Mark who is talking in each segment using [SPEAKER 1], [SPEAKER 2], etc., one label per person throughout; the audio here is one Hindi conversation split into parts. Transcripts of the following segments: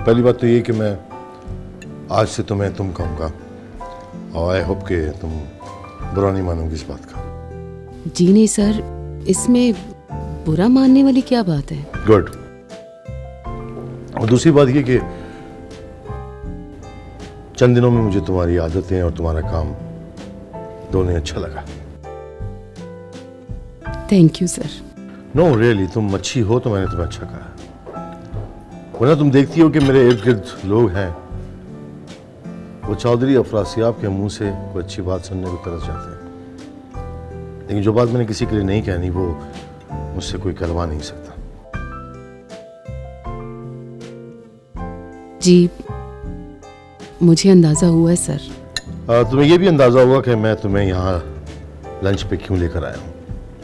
[SPEAKER 1] पहली बात तो ये कि मैं आज से तुम्हें तुम कहूँगा और आई होप कि तुम बुरा नहीं मानोगी इस बात का।
[SPEAKER 2] जी नहीं सर, इसमें बुरा मानने वाली क्या बात है?
[SPEAKER 1] गुड। और दूसरी बात ये कि चंद दिनों में मुझे तुम्हारी आदतें और तुम्हारा काम दोनों ही अच्छा लगा।
[SPEAKER 2] Thank you sir.
[SPEAKER 1] No really, तुम अच्छी हो तो मैंने तुम्हें अच्छा कहा। वरना तुम देखती हो कि मेरे इर्द गिर्द लोग हैं, वो चौधरी अफरासियाब के मुंह से कोई अच्छी बात सुनने को तरस जाते हैं, लेकिन जो बात मैंने किसी के लिए नहीं कहनी वो मुझसे कोई करवा नहीं सकता।
[SPEAKER 2] जी मुझे अंदाजा हुआ है सर।
[SPEAKER 1] तुम्हें यह भी अंदाजा होगा कि मैं तुम्हें यहाँ लंच पे क्यों लेकर आया हूँ,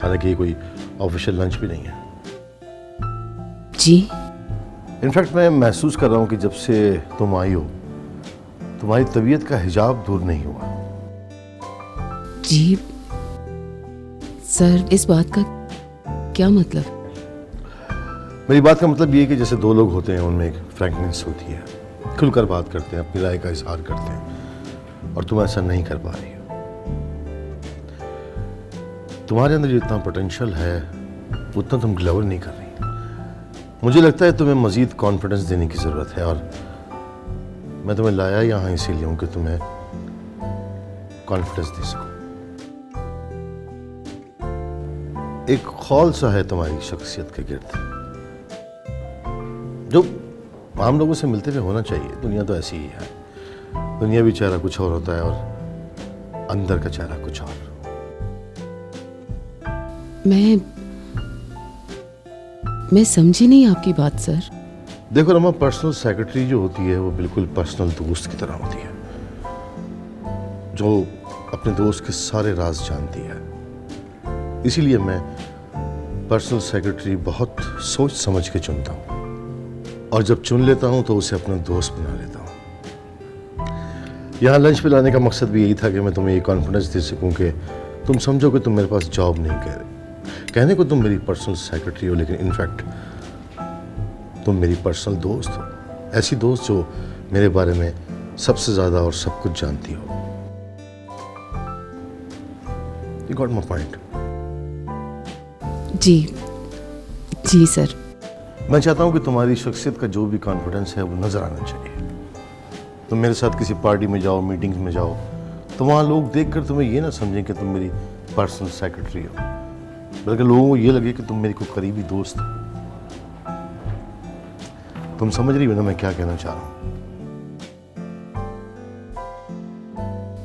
[SPEAKER 1] हालांकि ये कोई ऑफिशियल लंच भी नहीं है।
[SPEAKER 2] जी
[SPEAKER 1] इनफैक्ट मैं महसूस कर रहा हूँ कि जब से तुम आई हो तुम्हारी तबीयत का हिजाब दूर नहीं हुआ।
[SPEAKER 2] जी सर, इस बात का क्या मतलब?
[SPEAKER 1] मेरी बात का मतलब ये है कि जैसे दो लोग होते हैं उनमें एक फ्रैंकनेस होती है, खुलकर बात करते हैं, अपनी राय का इजहार करते हैं, और तुम ऐसा नहीं कर पा रही हो। तुम्हारे अंदर जितना पोटेंशियल है उतना तुम ग्लोबल नहीं कर रही। मुझे लगता है तुम्हें मजीद कॉन्फिडेंस देने की जरूरत है, और मैं तुम्हें लाया यहाँ इसीलिए हूं कि तुम्हें कॉन्फिडेंस दे सकूं। एक खौल सा है तुम्हारी शख्सियत के गिर्द जो आम लोगों से मिलते हुए होना चाहिए। दुनिया तो ऐसी ही है, दुनिया भी चेहरा कुछ और होता है और अंदर का चेहरा कुछ और।
[SPEAKER 2] मैं समझी नहीं आपकी बात सर।
[SPEAKER 1] देखो रमा, पर्सनल सेक्रेटरी जो होती है वो बिल्कुल पर्सनल दोस्त की तरह होती है, जो अपने दोस्त के सारे राज जानती है। इसीलिए मैं पर्सनल सेक्रेटरी बहुत सोच समझ के चुनता हूँ, और जब चुन लेता हूँ तो उसे अपना दोस्त बना लेता हूँ। यहाँ लंच पे लाने का मकसद भी यही था कि मैं तुम्हें ये कॉन्फिडेंस दे सकूँ कि तुम समझो कि तुम मेरे पास जॉब नहीं कह रहे। कहने को तुम मेरी पर्सनल सेक्रेटरी हो, लेकिन इनफैक्ट तुम मेरी पर्सनल दोस्त हो, ऐसी दोस्त जो मेरे बारे में सबसे ज्यादा और सब कुछ जानती हो। You got my point?
[SPEAKER 2] जी सर।
[SPEAKER 1] मैं चाहता हूं कि तुम्हारी शख्सियत का जो भी कॉन्फिडेंस है वो नजर आना चाहिए। तुम मेरे साथ किसी पार्टी में जाओ, मीटिंग्स में जाओ, तो वहां लोग देखकर तुम्हें ये ना समझें कि तुम मेरी पर्सनल सेक्रेटरी हो, बल्कि लोगों को ये लगे कि तुम मेरी कोई करीबी दोस्त हो। तुम समझ रही हो ना मैं क्या कहना चाह रहा हूं?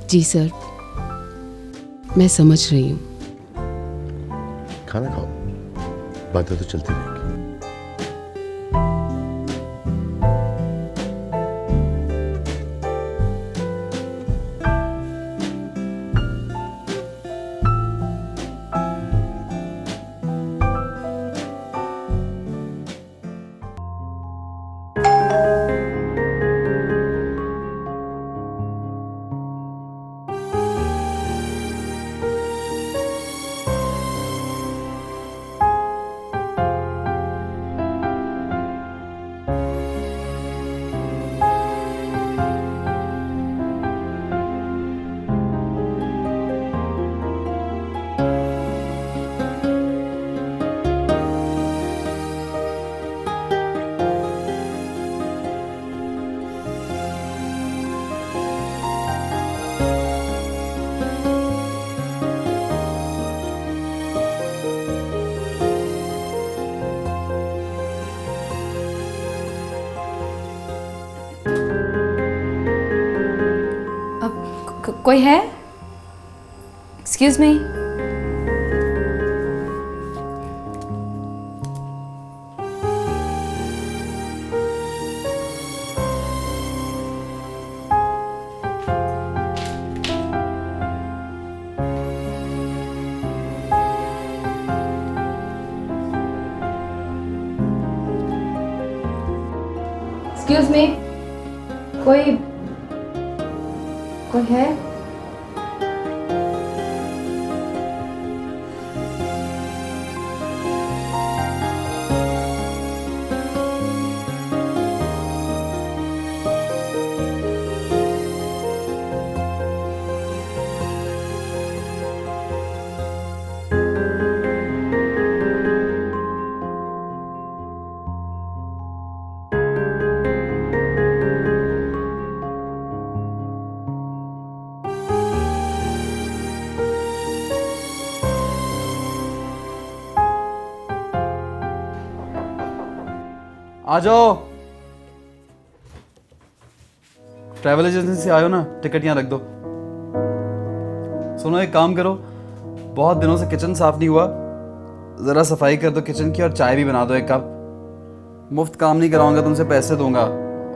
[SPEAKER 2] जी सर, मैं समझ रही हूँ।
[SPEAKER 1] खाना खाओ, बातें तो चलती रहेंगी।
[SPEAKER 3] कोई है? Excuse me. एक्सक्यूज मी, कोई है?
[SPEAKER 4] आ जाओ। ट्रैवल एजेंसी से आयो ना, टिकट यहाँ रख दो। सुनो, एक काम करो, बहुत दिनों से किचन साफ नहीं हुआ, जरा सफाई कर दो किचन की और चाय भी बना दो एक कप। मुफ्त काम नहीं कराऊंगा, तुमसे पैसे दूंगा।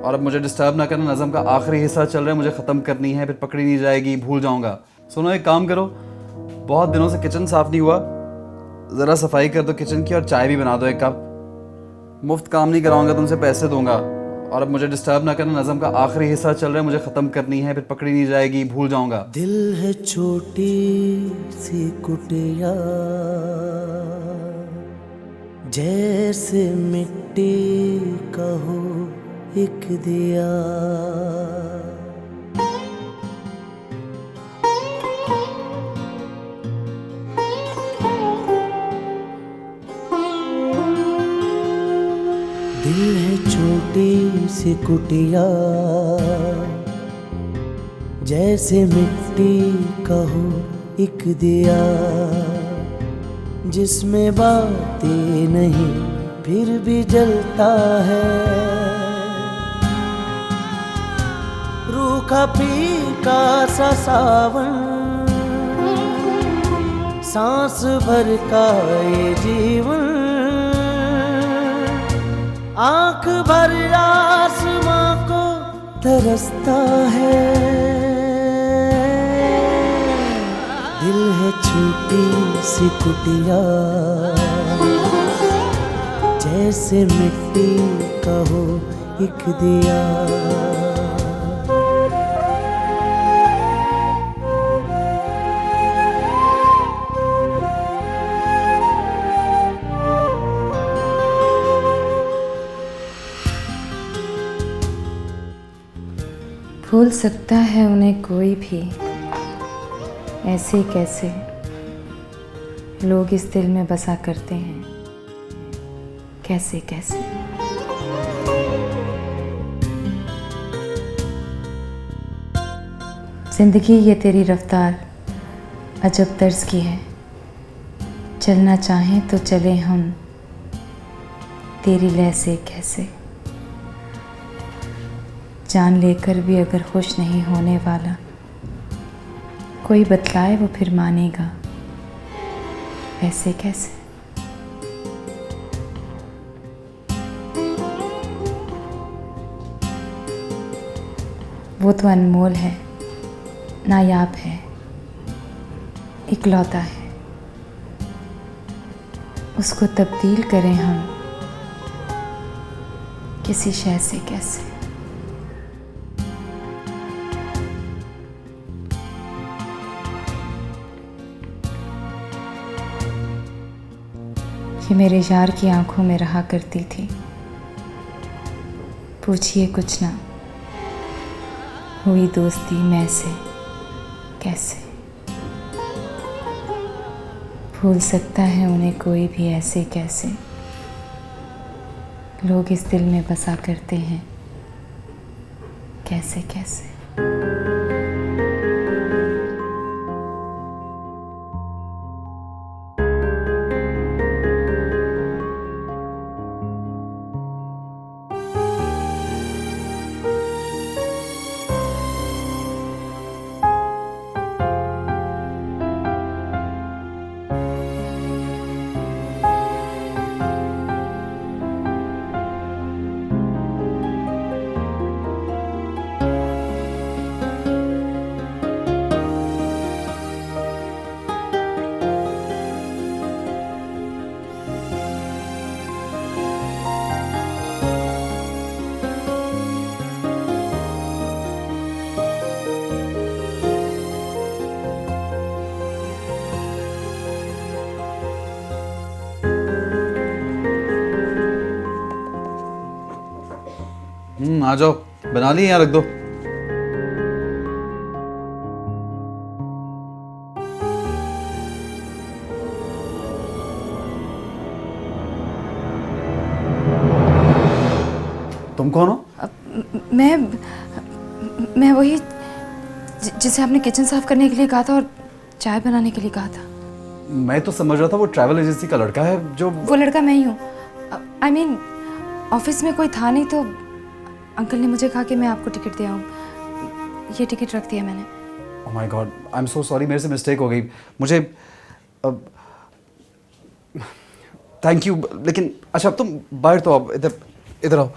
[SPEAKER 4] और अब मुझे डिस्टर्ब ना करना, नज़म का आखिरी हिस्सा चल रहा है, मुझे ख़त्म करनी है, फिर पकड़ी नहीं जाएगी, भूल जाऊंगा। सुनो, एक काम करो, बहुत दिनों से किचन साफ नहीं हुआ, ज़रा सफाई कर दो किचन की और चाय भी बना दो एक कप। मुफ्त काम नहीं कराऊंगा, तुमसे पैसे दूंगा। और अब मुझे डिस्टर्ब ना करना, नज़म का आखिरी हिस्सा चल रहा है, मुझे ख़त्म करनी है, फिर पकड़ी नहीं जाएगी, भूल जाऊंगा।
[SPEAKER 5] दिल है छोटी सी कुटिया, जैसे मिट्टी का हो एक दिया। दिल है छोटी सी कुटिया, जैसे मिट्टी का हो एक दिया, जिसमें बातें नहीं फिर भी जलता है। रूखा फीका सा सावन, सांस भर का ये जीवन, आंख भर आसमां को तरसता है। दिल है छोटी सी कुटिया, जैसे मिट्टी का हो एक दिया।
[SPEAKER 3] भूल सकता है उन्हें कोई भी, ऐसे कैसे लोग इस दिल में बसा करते हैं, कैसे कैसे। जिंदगी ये तेरी रफ्तार अजब तर्ज की है, चलना चाहें तो चले हम तेरी लय से कैसे। जान लेकर भी अगर खुश नहीं होने वाला, कोई बतलाए वो फिर मानेगा, ऐसे कैसे। वो तो अनमोल है, नायाब है, इकलौता है, उसको तब्दील करें हम किसी शय से कैसे। ये मेरे यार की आंखों में रहा करती थी, पूछिए कुछ ना, हुई दोस्ती मैं से कैसे। भूल सकता है उन्हें कोई भी ऐसे कैसे, लोग इस दिल में बसा करते हैं, कैसे कैसे।
[SPEAKER 4] आ जाओ, बना ली, यहाँ रख दो। तुम कौन हो?
[SPEAKER 3] मैं वही जिसे आपने किचन साफ करने के लिए कहा था और चाय बनाने के लिए कहा था।
[SPEAKER 4] मैं तो समझ रहा था वो ट्रैवल एजेंसी का लड़का है जो।
[SPEAKER 3] वो लड़का मैं ही हूँ। I mean, ऑफिस में कोई था नहीं तो अंकल ने मुझे कहा कि मैं आपको टिकट दे आऊँ। ये टिकट रख दिया मैंने।
[SPEAKER 4] Oh my God, I am so sorry, मेरे से मिस्टेक हो गई। मुझे थैंक यू, लेकिन अच्छा अब तुम बैठ तो, अब इधर इधर आओ।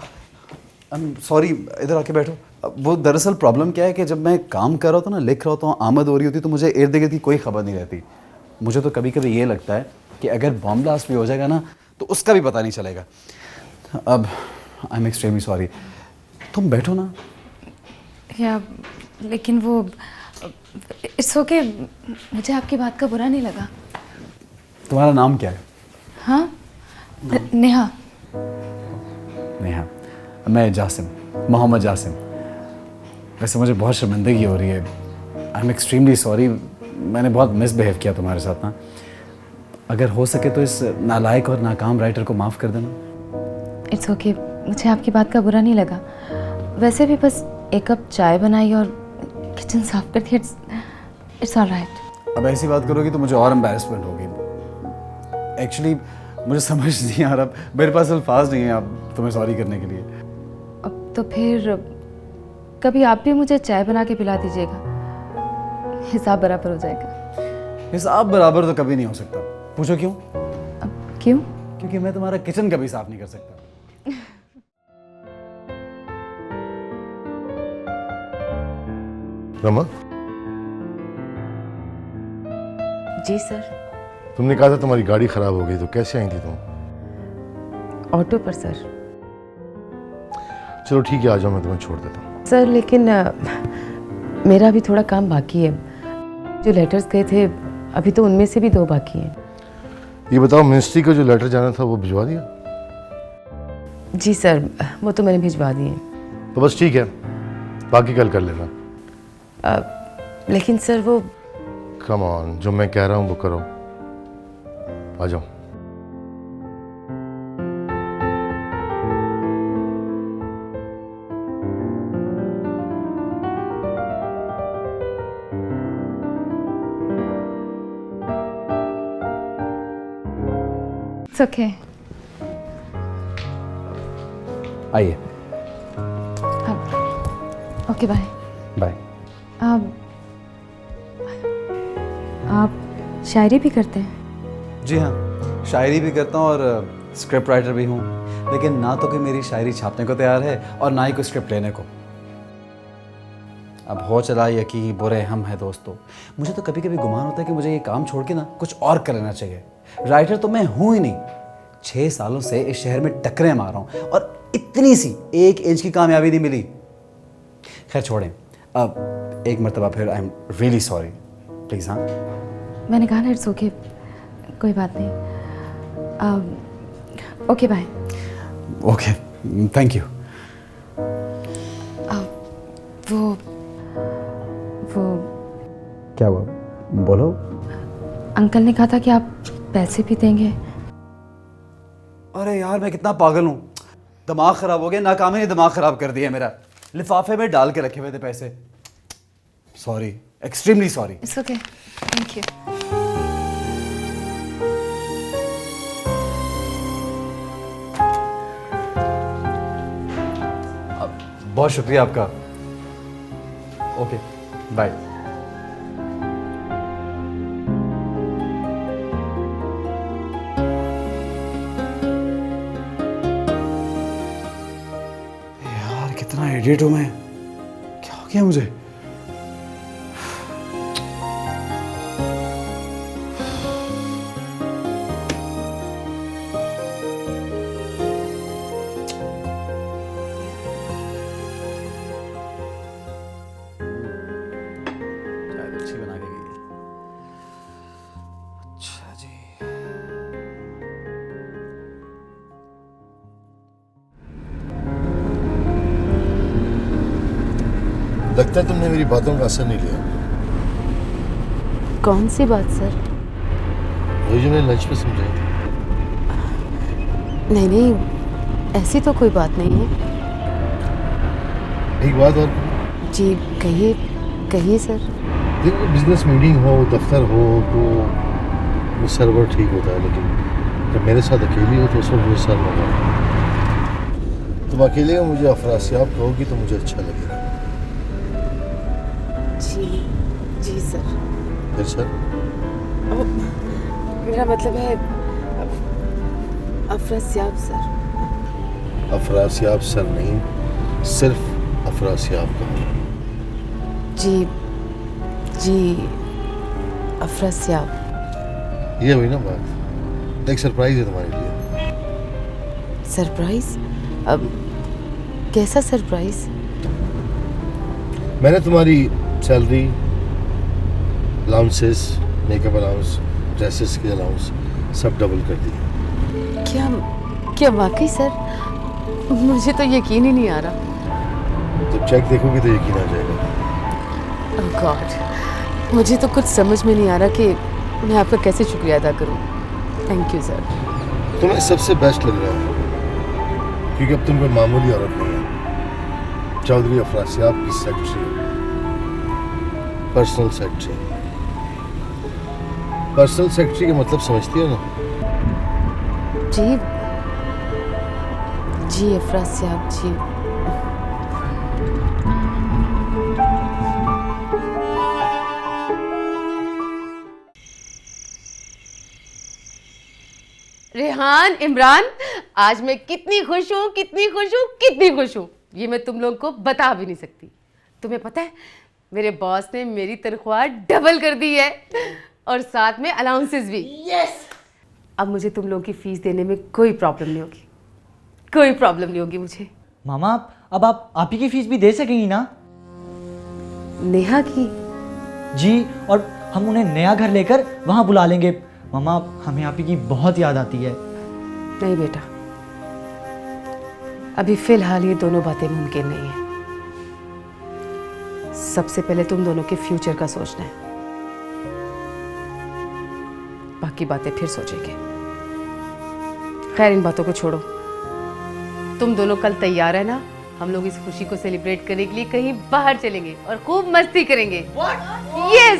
[SPEAKER 4] आई एम सॉरी, इधर आके बैठो। वो दरअसल प्रॉब्लम क्या है कि जब मैं काम कर रहा होता हूँ ना, लिख रहा होता हूँ, आमद हो रही होती, तो मुझे इर्द गिर्द की कोई खबर नहीं रहती। मुझे तो कभी कभी ये लगता है कि अगर बॉम्ब ब्लास्ट भी हो जाएगा ना तो उसका भी पता नहीं चलेगा। अब आई एम एक्सट्रीमली सॉरी, तुम बैठो ना।
[SPEAKER 3] या लेकिन वो इट्स ओके, मुझे आपकी बात का बुरा नहीं लगा।
[SPEAKER 4] तुम्हारा नाम क्या है?
[SPEAKER 3] हाँ, नेहा।
[SPEAKER 4] नेहा, मैं जासिम, मोहम्मद जासिम। वैसे मुझे बहुत शर्मिंदगी हो रही है। आई एम एक्सट्रीमली सॉरी, मैंने बहुत मिसबिहेव किया तुम्हारे साथ ना। अगर हो सके तो इस नालायक और नाकाम राइटर को माफ़ कर देना।
[SPEAKER 3] इट्स ओके, मुझे आपकी बात का बुरा नहीं लगा। वैसे भी बस एक कप चाय बनाई और किचन साफ कर दी। It's all right.
[SPEAKER 4] अब ऐसी बात करोगी तो मुझे और एम्बैरेसमेंट होगी। एक्चुअली मुझे समझ नहीं आ रहा, मेरे पास अल्फाज नहीं है अब तुम्हें सॉरी करने के लिए।
[SPEAKER 3] अब तो फिर कभी आप भी मुझे चाय बना के पिला दीजिएगा, हिसाब बराबर हो जाएगा।
[SPEAKER 4] हिसाब बराबर तो कभी नहीं हो सकता। पूछो क्यों?
[SPEAKER 3] अब क्यों?
[SPEAKER 4] क्योंकि मैं तुम्हारा किचन कभी साफ नहीं कर सकता।
[SPEAKER 1] रमा,
[SPEAKER 2] जी सर।
[SPEAKER 1] तुमने कहा था तुम्हारी गाड़ी खराब हो गई, तो कैसे आई थी तुम?
[SPEAKER 2] ऑटो पर सर।
[SPEAKER 1] चलो ठीक है, आ जाओ, मैं तुम्हें छोड़ देता हूँ।
[SPEAKER 2] सर लेकिन मेरा अभी थोड़ा काम बाकी है। जो लेटर्स गए थे अभी तो उनमें से भी 2 बाकी हैं।
[SPEAKER 1] ये बताओ, मिनिस्ट्री को जो लेटर जाना था वो भिजवा दिया?
[SPEAKER 2] जी सर, वो तो मैंने भिजवा दिए।
[SPEAKER 1] तो बस ठीक है, बाकी कल कर लेना।
[SPEAKER 2] लेकिन सर वो
[SPEAKER 1] कम ऑन, जो मैं कह रहा हूँ वो करो। आ जाओ।
[SPEAKER 3] It's okay.
[SPEAKER 4] आइए।
[SPEAKER 3] Okay bye.
[SPEAKER 4] बाय।
[SPEAKER 3] आप शायरी भी करते हैं?
[SPEAKER 4] जी हाँ, शायरी भी करता हूँ और स्क्रिप्ट राइटर भी हूँ। लेकिन ना तो कोई मेरी शायरी छापने को तैयार है और ना ही कोई स्क्रिप्ट लेने को। अब हो चला यकी बुरे हम हैं दोस्तों। मुझे तो कभी कभी गुमान होता है कि मुझे ये काम छोड़ के ना कुछ और कर लेना चाहिए। राइटर तो मैं हूँ ही नहीं। 6 सालों से इस शहर में टक्करें मार रहा हूँ और इतनी सी 1 इंच की कामयाबी नहीं मिली। खैर छोड़ें, अब एक मरतबा फिर I am really sorry, please. हाँ,
[SPEAKER 3] मैंने कहा ना इट्स ओके, कोई बात नहीं। Okay bye.
[SPEAKER 4] Okay, thank you.
[SPEAKER 3] वो
[SPEAKER 4] क्या हुआ, बोलो।
[SPEAKER 3] अंकल ने कहा था कि आप पैसे भी देंगे।
[SPEAKER 4] अरे यार, मैं कितना पागल हूँ, दिमाग खराब हो गया। नाकामी ने दिमाग खराब कर दिया मेरा। लिफाफे में डाल के रखे हुए थे पैसे। Sorry, extremely sorry.
[SPEAKER 3] It's okay, thank you.
[SPEAKER 4] बहुत शुक्रिया आपका। Okay, bye. यार कितना इडियट हूं मैं, क्या हो गया मुझे? अच्छी बना के गई। अच्छा जी।
[SPEAKER 1] लगता है तुमने मेरी बातों का असर नहीं लिया।
[SPEAKER 2] कौन सी बात सर?
[SPEAKER 1] वो जो मैंने लंच पे समझाई थी।
[SPEAKER 2] नहीं नहीं, ऐसी तो कोई बात नहीं है।
[SPEAKER 1] एक बात और,
[SPEAKER 2] जी कहिए कहिए सर।
[SPEAKER 1] देखो, बिजनेस मीटिंग हो, दफ्तर हो तो वो सर्वर ठीक होता है, लेकिन जब मेरे साथ अकेली हो तो उस वक्त मुझे सर लगा। तुम अकेले हो, मुझे अफरासियाब कहोगी तो मुझे अच्छा लगेगा।
[SPEAKER 2] जी जी सर।
[SPEAKER 1] फिर सर?
[SPEAKER 2] मेरा मतलब है अफरासियाब सर।
[SPEAKER 1] अफरासियाब सर नहीं, सिर्फ अफरासियाब कहो।
[SPEAKER 2] जी जी अफरासियाब।
[SPEAKER 1] ये हुई ना बात। एक सरप्राइज है तुम्हारे लिए।
[SPEAKER 2] सरप्राइज? अब कैसा सरप्राइज?
[SPEAKER 1] मैंने तुम्हारी salary, allowances, makeup allowance, dresses की अलाउंस सब डबल कर दी।
[SPEAKER 2] क्या क्या वाकई सर? मुझे तो यकीन ही नहीं आ रहा।
[SPEAKER 1] जब चेक देखोगी तो यकीन आ जाएगा।
[SPEAKER 2] ओह गॉड, मुझे तो कुछ समझ में नहीं आ रहा कि मैं आपका कैसे शुक्रिया अदा करूं। Thank you sir.
[SPEAKER 1] तुम्हें सबसे बेस्ट लग रहा है क्योंकि अब तुम कोई मामूली औरत नहीं है, चौधरी अफरासियाब की secretary, personal secretary. Personal secretary का मतलब समझती हो ना?
[SPEAKER 2] जी जी अफरासियाब जी। रेहान, इमरान, आज मैं कितनी खुश हूँ, कितनी खुश हूँ, कितनी खुश हूँ, ये मैं तुम लोगों को बता भी नहीं सकती। तुम्हें पता है मेरे बॉस ने मेरी तनख्वाह डबल कर दी है और साथ में अलाउंसेस भी। यस। अब मुझे तुम लोगों की फीस देने में कोई प्रॉब्लम नहीं होगी, कोई प्रॉब्लम नहीं होगी मुझे।
[SPEAKER 6] मामा अब आप ही की फीस भी दे सकेंगी ना?
[SPEAKER 2] नेहा की?
[SPEAKER 6] जी, और हम उन्हें नया घर लेकर वहाँ बुला लेंगे। मामा हमें आप ही की बहुत याद आती है।
[SPEAKER 2] नहीं बेटा, अभी फिलहाल ये दोनों बातें मुमकिन नहीं है। सबसे पहले तुम दोनों के फ्यूचर का सोचना है, बाकी बातें फिर सोचेंगे। खैर इन बातों को छोड़ो, तुम दोनों कल तैयार है ना? हम लोग इस खुशी को सेलिब्रेट करने के लिए कहीं बाहर चलेंगे और खूब मस्ती करेंगे। यस।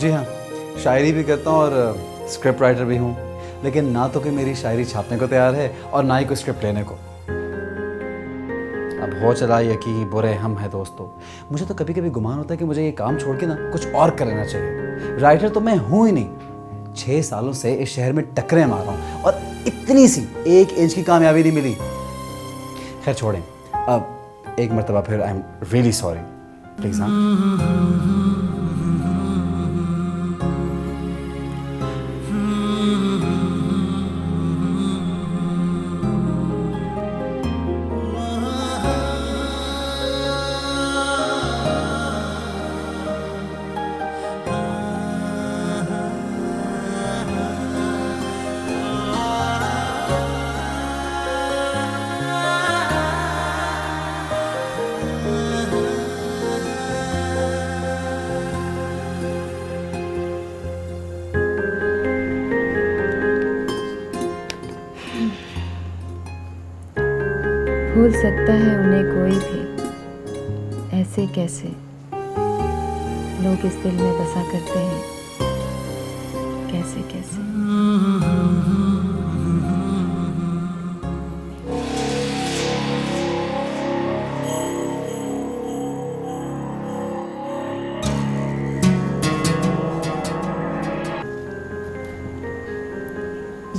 [SPEAKER 4] जी हाँ, शायरी भी करता हूँ और स्क्रिप्ट राइटर भी हूँ, लेकिन ना तो कि मेरी शायरी छापने को तैयार है और ना ही कोई स्क्रिप्ट लेने को। अब हो चला ये कि बुरे हम हैं दोस्तों, मुझे तो कभी कभी गुमान होता है कि मुझे ये काम छोड़ के ना कुछ और कर लेना चाहिए। राइटर तो मैं हूँ ही नहीं, 6 सालों से इस शहर में टक्करें मार रहा हूँ और इतनी सी 1 इंच की कामयाबी नहीं मिली। खैर छोड़ें, अब एक मरतबा फिर I am really sorry, please. हाँ
[SPEAKER 3] भूल सकता है उन्हें कोई भी, ऐसे कैसे लोग इस दिल में बसा करते हैं, कैसे कैसे।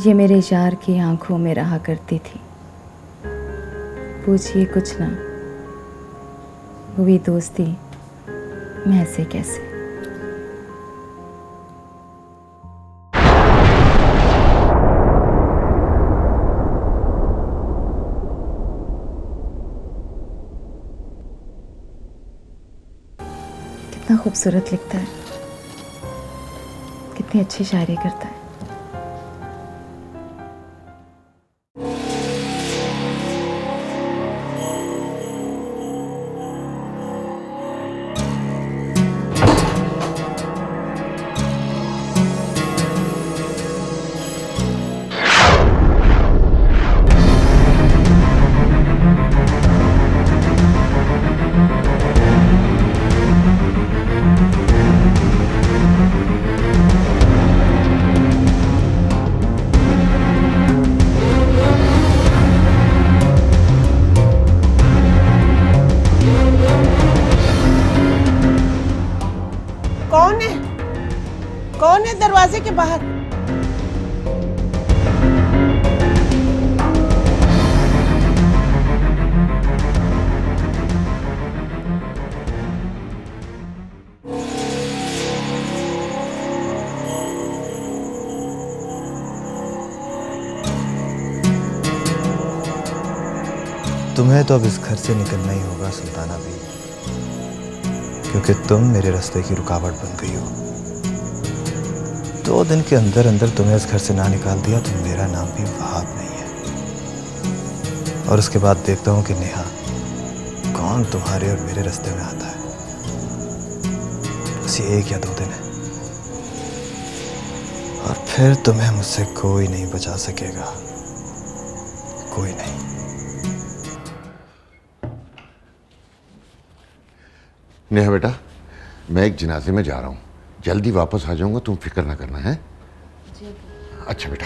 [SPEAKER 3] ये मेरे यार की आंखों में रहा करती थी, पूछिए कुछ ना, हुई दोस्ती मैं से कैसे। कितना खूबसूरत लिखता है, कितनी अच्छी शायरी करता है।
[SPEAKER 7] कौन है दरवाजे के बाहर?
[SPEAKER 8] तुम्हें तो अब इस घर से निकलना ही होगा सुल्ताना भी, क्योंकि तुम मेरे रास्ते की रुकावट बन गई हो। 2 दिन के अंदर अंदर तुम्हें इस घर से ना निकाल दिया तो मेरा नाम भी वहाब नहीं है। और उसके बाद देखता हूँ कि नेहा कौन तुम्हारे और मेरे रास्ते में आता है। बस ये 1 या 2 दिन है और फिर तुम्हें मुझसे कोई नहीं बचा सकेगा, कोई नहीं।
[SPEAKER 9] नेहा बेटा, मैं एक जनाजे में जा रहा हूँ, जल्दी वापस आ जाऊंगा, तुम फिक्र ना करना है। अच्छा बेटा।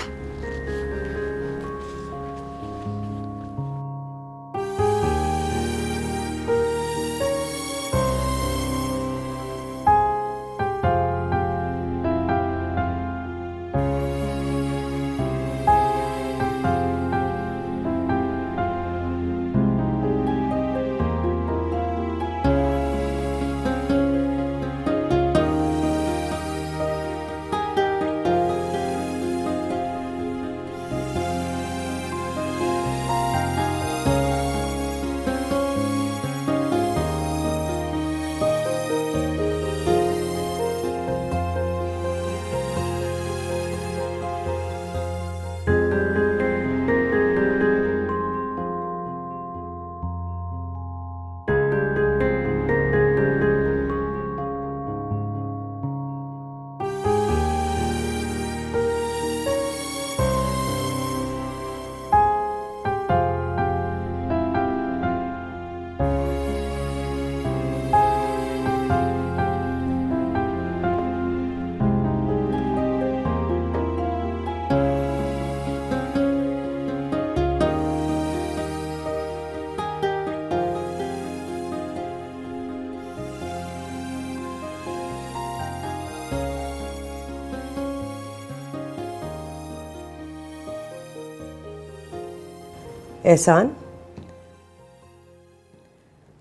[SPEAKER 7] एहसान,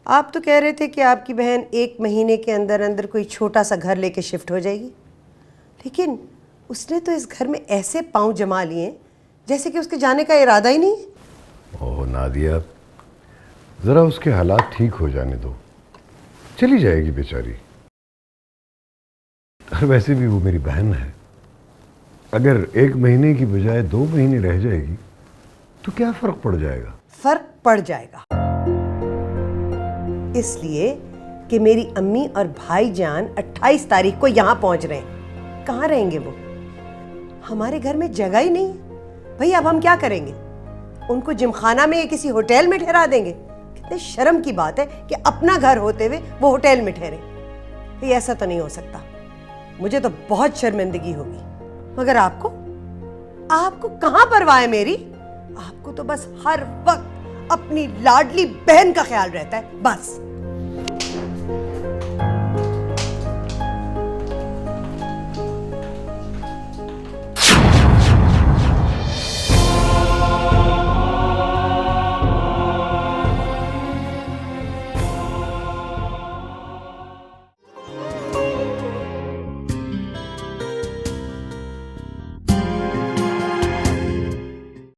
[SPEAKER 7] आप तो कह रहे थे कि आपकी बहन 1 महीने के अंदर अंदर कोई छोटा सा घर लेके शिफ्ट हो जाएगी, लेकिन उसने तो इस घर में ऐसे पांव जमा लिए जैसे कि उसके जाने का इरादा ही नहीं।
[SPEAKER 9] ओह नादिया, जरा उसके हालात ठीक हो जाने दो, चली जाएगी बेचारी। और वैसे भी वो मेरी बहन है, अगर 1 महीने की बजाय 2 महीने रह जाएगी तो क्या फर्क पड़ जाएगा?
[SPEAKER 7] फर्क पड़ जाएगा, इसलिए कि मेरी अम्मी और भाईजान 28 तारीख को यहां पहुंच रहे हैं। कहां रहेंगे वो? हमारे घर में जगह ही नहीं है भाई। अब हम क्या करेंगे? उनको जिमखाना में या किसी होटल में ठहरा देंगे? कितने शर्म की बात है कि अपना घर होते हुए वो होटल में ठहरे। ये ऐसा तो नहीं हो सकता, मुझे तो बहुत शर्मिंदगी होगी। मगर आपको कहां परवाह है मेरी? आपको तो बस हर वक्त अपनी लाडली बहन का ख्याल रहता है, बस।